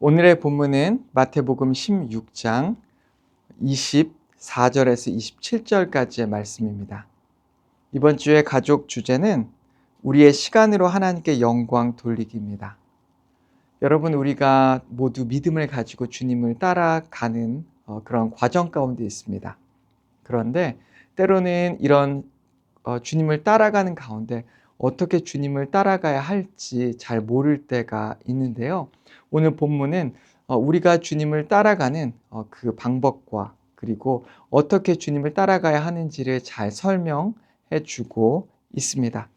오늘의 본문은 마태복음 16장 24절에서 27절까지의 말씀입니다. 이번 주의 가족 주제는 우리의 시간으로 하나님께 영광 돌리기입니다. 여러분, 우리가 모두 믿음을 가지고 주님을 따라가는 그런 과정 가운데 있습니다. 그런데 때로는 이런 주님을 따라가는 가운데 어떻게 주님을 따라가야 할지 잘 모를 때가 있는데요. 오늘 본문은 우리가 주님을 따라가는 그 방법과 그리고 어떻게 주님을 따라가야 하는지를 잘 설명해 주고 있습니다.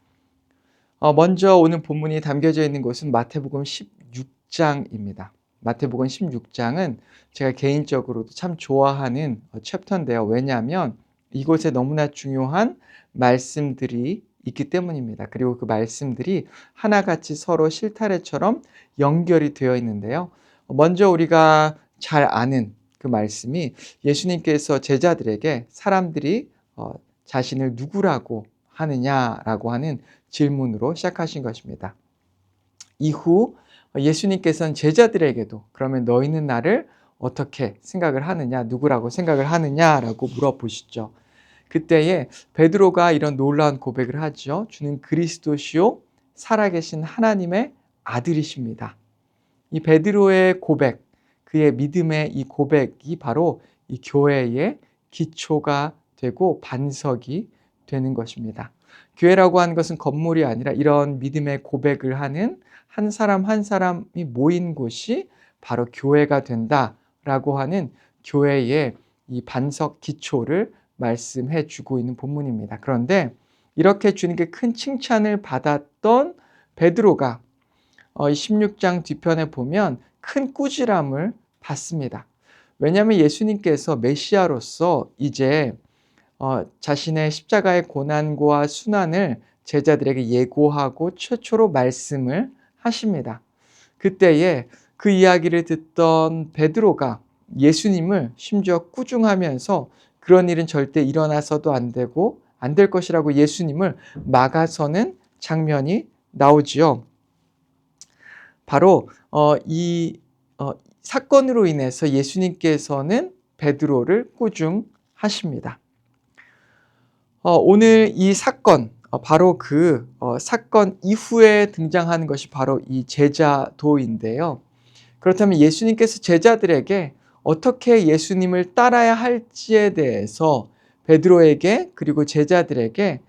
먼저 오늘 본문이 담겨져 있는 곳은 마태복음 16장입니다. 마태복음 16장은 제가 개인적으로도 참 좋아하는 챕터인데요. 왜냐하면 이곳에 너무나 중요한 말씀들이 있기 때문입니다. 그리고 그 말씀들이 하나같이 서로 실타래처럼 연결이 되어 있는데요. 먼저 우리가 잘 아는 그 말씀이 예수님께서 제자들에게 사람들이 자신을 누구라고 하느냐라고 하는 질문으로 시작하신 것입니다. 이후 예수님께서는 제자들에게도 그러면 너희는 나를 어떻게 생각을 하느냐, 누구라고 생각을 하느냐라고 물어보시죠. 그때에 베드로가 이런 놀라운 고백을 하죠. 주는 그리스도시요 살아계신 하나님의 아들이십니다. 이 베드로의 고백, 그의 믿음의 이 고백이 바로 이 교회의 기초가 되고 반석이 되는 것입니다. 교회라고 하는 것은 건물이 아니라 이런 믿음의 고백을 하는 한 사람 한 사람이 모인 곳이 바로 교회가 된다라고 하는 교회의 이 반석 기초를 말씀해 주고 있는 본문입니다. 그런데 이렇게 주님께 큰 칭찬을 받았던 베드로가 16장 뒤편에 보면 큰 꾸지람을 받습니다. 왜냐하면 예수님께서 메시아로서 이제 자신의 십자가의 고난과 순환을 제자들에게 예고하고 최초로 말씀을 하십니다. 그때에 그 이야기를 듣던 베드로가 예수님을 심지어 꾸중하면서 그런 일은 절대 일어나서도 안 되고 안 될 것이라고 예수님을 막아서는 장면이 나오지요. 바로 이 사건으로 인해서 예수님께서는 베드로를 꾸중하십니다. 오늘 이 사건, 바로 그 사건 이후에 등장하는 것이 바로 이 제자도인데요. 그렇다면 예수님께서 제자들에게 어떻게 예수님을 따라야 할지에 대해서 베드로에게 그리고 제자들에게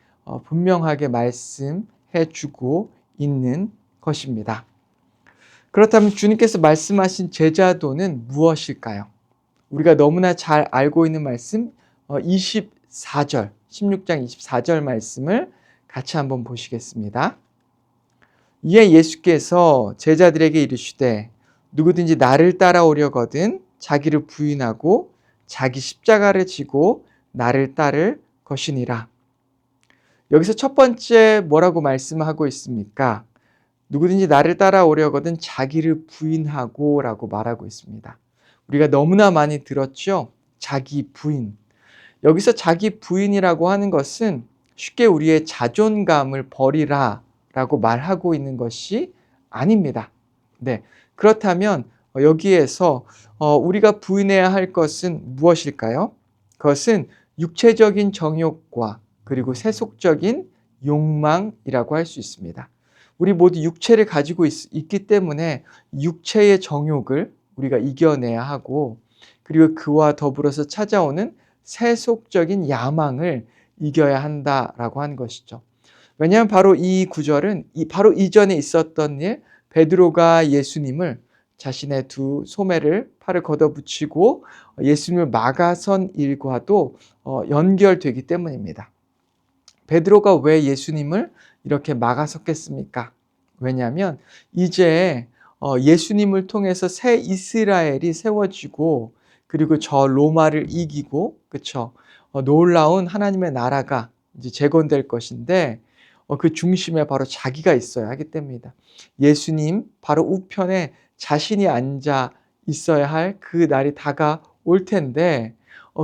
분명하게 말씀해 주고 있는 것입니다. 그렇다면 주님께서 말씀하신 제자도는 무엇일까요? 우리가 너무나 잘 알고 있는 말씀 24절, 16장 24절 말씀을 같이 한번 보시겠습니다. 이에 예수께서 제자들에게 이르시되 누구든지 나를 따라오려거든 자기를 부인하고 자기 십자가를 지고 나를 따를 것이니라. 여기서 첫 번째 뭐라고 말씀하고 있습니까? 누구든지 나를 따라오려거든 자기를 부인하고 라고 말하고 있습니다. 우리가 너무나 많이 들었죠? 자기 부인. 여기서 자기 부인이라고 하는 것은 쉽게 우리의 자존감을 버리라 라고 말하고 있는 것이 아닙니다. 네. 그렇다면 여기에서 우리가 부인해야 할 것은 무엇일까요? 그것은 육체적인 정욕과 그리고 세속적인 욕망이라고 할 수 있습니다. 우리 모두 육체를 가지고 있기 때문에 육체의 정욕을 우리가 이겨내야 하고 그리고 그와 더불어서 찾아오는 세속적인 야망을 이겨야 한다라고 하는 것이죠. 왜냐하면 바로 이 구절은 바로 이전에 있었던 일, 베드로가 예수님을 자신의 두 소매를 팔을 걷어붙이고 예수님을 막아선 일과도 연결되기 때문입니다. 베드로가 왜 예수님을 이렇게 막아섰겠습니까? 왜냐하면 이제 예수님을 통해서 새 이스라엘이 세워지고 그리고 저 로마를 이기고 그쵸? 놀라운 하나님의 나라가 이제 재건될 것인데 그 중심에 바로 자기가 있어야 하기 때문이다. 예수님 바로 우편에 자신이 앉아 있어야 할 그 날이 다가올 텐데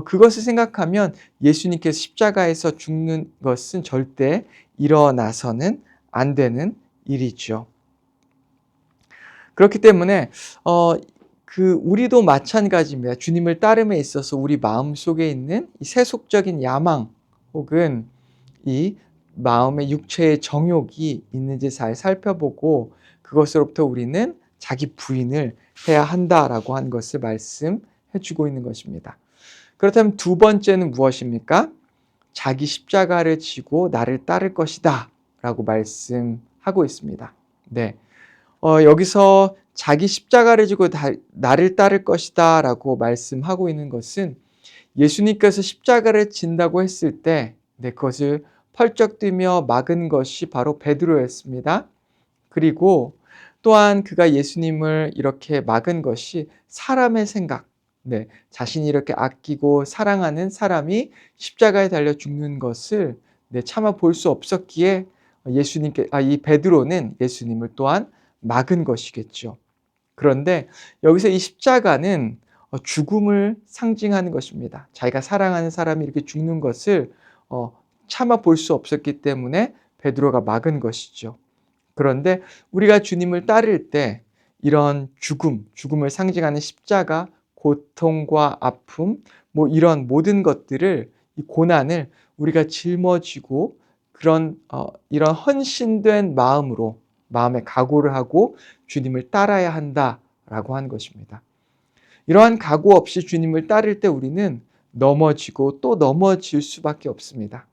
그것을 생각하면 예수님께서 십자가에서 죽는 것은 절대 일어나서는 안 되는 일이죠. 그렇기 때문에 우리도 마찬가지입니다. 주님을 따름에 있어서 우리 마음 속에 있는 이 세속적인 야망 혹은 이 마음의 육체의 정욕이 있는지 잘 살펴보고 그것으로부터 우리는 자기 부인을 해야 한다라고 한 것을 말씀해 주고 있는 것입니다. 그렇다면 두 번째는 무엇입니까? 자기 십자가를 지고 나를 따를 것이다 라고 말씀하고 있습니다. 네. 여기서 자기 십자가를 지고 나를 따를 것이다 라고 말씀하고 있는 것은 예수님께서 십자가를 진다고 했을 때 그것을 펄쩍 뛰며 막은 것이 바로 베드로였습니다. 그리고 또한 그가 예수님을 이렇게 막은 것이 사람의 생각, 자신이 이렇게 아끼고 사랑하는 사람이 십자가에 달려 죽는 것을 차마 볼 수 없었기에 이 베드로는 예수님을 또한 막은 것이겠죠. 그런데 여기서 이 십자가는 죽음을 상징하는 것입니다. 자기가 사랑하는 사람이 이렇게 죽는 것을 차마 볼 수 없었기 때문에 베드로가 막은 것이죠. 그런데 우리가 주님을 따를 때 이런 죽음을 상징하는 십자가, 고통과 아픔, 이런 모든 것들을, 이 고난을 우리가 짊어지고 이런 헌신된 마음의 각오를 하고 주님을 따라야 한다라고 하는 것입니다. 이러한 각오 없이 주님을 따를 때 우리는 넘어지고 또 넘어질 수밖에 없습니다.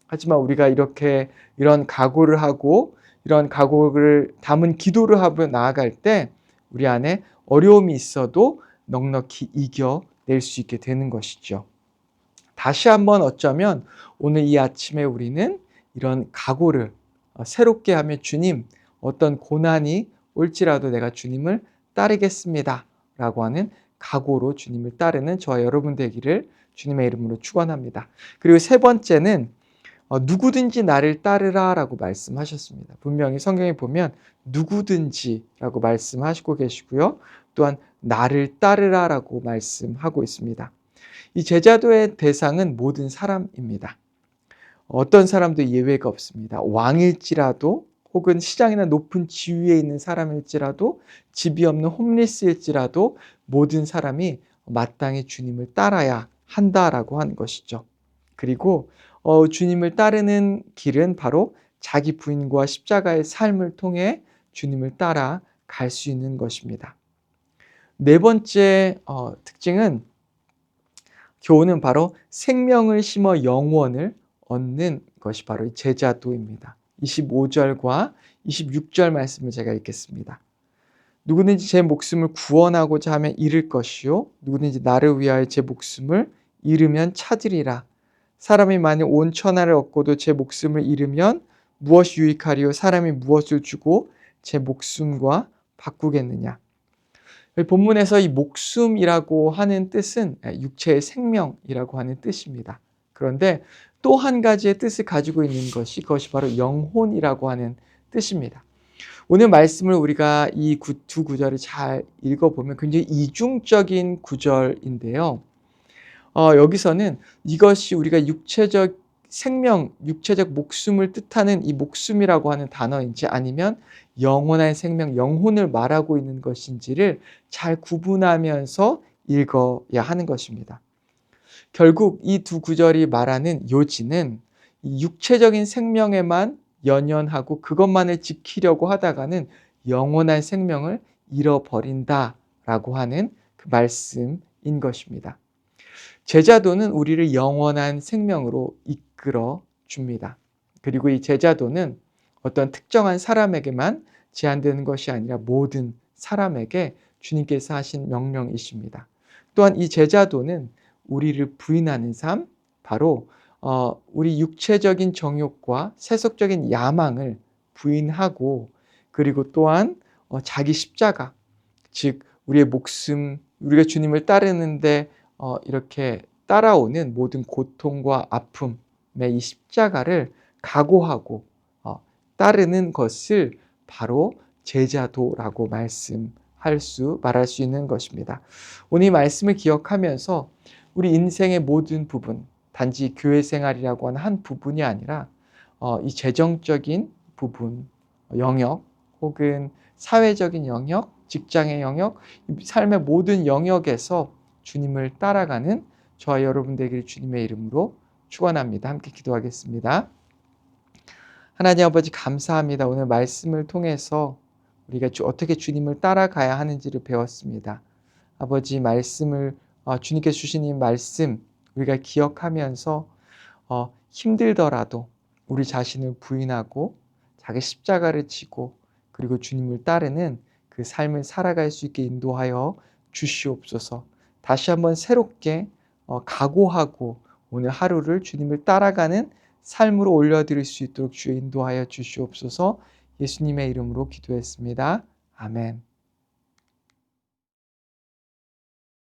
하지만 우리가 이런 각오를 하고 이런 각오를 담은 기도를 하며 나아갈 때 우리 안에 어려움이 있어도 넉넉히 이겨낼 수 있게 되는 것이죠. 다시 한번 어쩌면 오늘 이 아침에 우리는 이런 각오를 새롭게 하며 주님, 어떤 고난이 올지라도 내가 주님을 따르겠습니다 라고 하는 각오로 주님을 따르는 저와 여러분 되기를 주님의 이름으로 축원합니다. 그리고 세 번째는 누구든지 나를 따르라 라고 말씀하셨습니다. 분명히 성경에 보면 누구든지 라고 말씀하시고 계시고요. 또한 나를 따르라 라고 말씀하고 있습니다. 이 제자도의 대상은 모든 사람입니다. 어떤 사람도 예외가 없습니다. 왕일지라도 혹은 시장이나 높은 지위에 있는 사람일지라도 집이 없는 홈리스일지라도 모든 사람이 마땅히 주님을 따라야 한다라고 하는 것이죠. 그리고 주님을 따르는 길은 바로 자기 부인과 십자가의 삶을 통해 주님을 따라 갈 수 있는 것입니다. 네 번째 특징은 교훈은 바로 생명을 심어 영원을 얻는 것이 바로 이 제자도입니다. 25절과 26절 말씀을 제가 읽겠습니다. 누구든지 제 목숨을 구원하고자 하면 잃을 것이요 누구든지 나를 위하여 제 목숨을 잃으면 찾으리라. 사람이 만일 온 천하를 얻고도 제 목숨을 잃으면 무엇이 유익하리요? 사람이 무엇을 주고 제 목숨과 바꾸겠느냐? 본문에서 이 목숨이라고 하는 뜻은 육체의 생명이라고 하는 뜻입니다. 그런데 또 한 가지의 뜻을 가지고 있는 그것이 바로 영혼이라고 하는 뜻입니다. 오늘 말씀을 우리가 이 두 구절을 잘 읽어보면 굉장히 이중적인 구절인데요. 여기서는 이것이 우리가 육체적 생명, 육체적 목숨을 뜻하는 이 목숨이라고 하는 단어인지 아니면 영원한 생명, 영혼을 말하고 있는 것인지를 잘 구분하면서 읽어야 하는 것입니다. 결국 이 두 구절이 말하는 요지는 이 육체적인 생명에만 연연하고 그것만을 지키려고 하다가는 영원한 생명을 잃어버린다라고 하는 그 말씀인 것입니다. 제자도는 우리를 영원한 생명으로 이끌어 줍니다. 그리고 이 제자도는 어떤 특정한 사람에게만 제한되는 것이 아니라 모든 사람에게 주님께서 하신 명령이십니다. 또한 이 제자도는 우리를 부인하는 삶, 바로 우리 육체적인 정욕과 세속적인 야망을 부인하고 그리고 또한 자기 십자가, 즉 우리의 목숨, 우리가 주님을 따르는데 이렇게 따라오는 모든 고통과 아픔의 이 십자가를 각오하고 따르는 것을 바로 제자도라고 말할 수 있는 것입니다. 오늘 이 말씀을 기억하면서 우리 인생의 모든 부분, 단지 교회 생활이라고 하는 한 부분이 아니라 이 재정적인 부분, 영역 혹은 사회적인 영역, 직장의 영역, 삶의 모든 영역에서 주님을 따라가는 저와 여러분 되기를 주님의 이름으로 축원합니다. 함께 기도하겠습니다. 하나님 아버지 감사합니다. 오늘 말씀을 통해서 우리가 어떻게 주님을 따라가야 하는지를 배웠습니다. 아버지 말씀을 주님께서 주신 이 말씀 우리가 기억하면서 힘들더라도 우리 자신을 부인하고 자기 십자가를 지고 그리고 주님을 따르는 그 삶을 살아갈 수 있게 인도하여 주시옵소서. 다시 한번 새롭게 각오하고 오늘 하루를 주님을 따라가는 삶으로 올려드릴 수 있도록 주여 인도하여 주시옵소서. 예수님의 이름으로 기도했습니다. 아멘.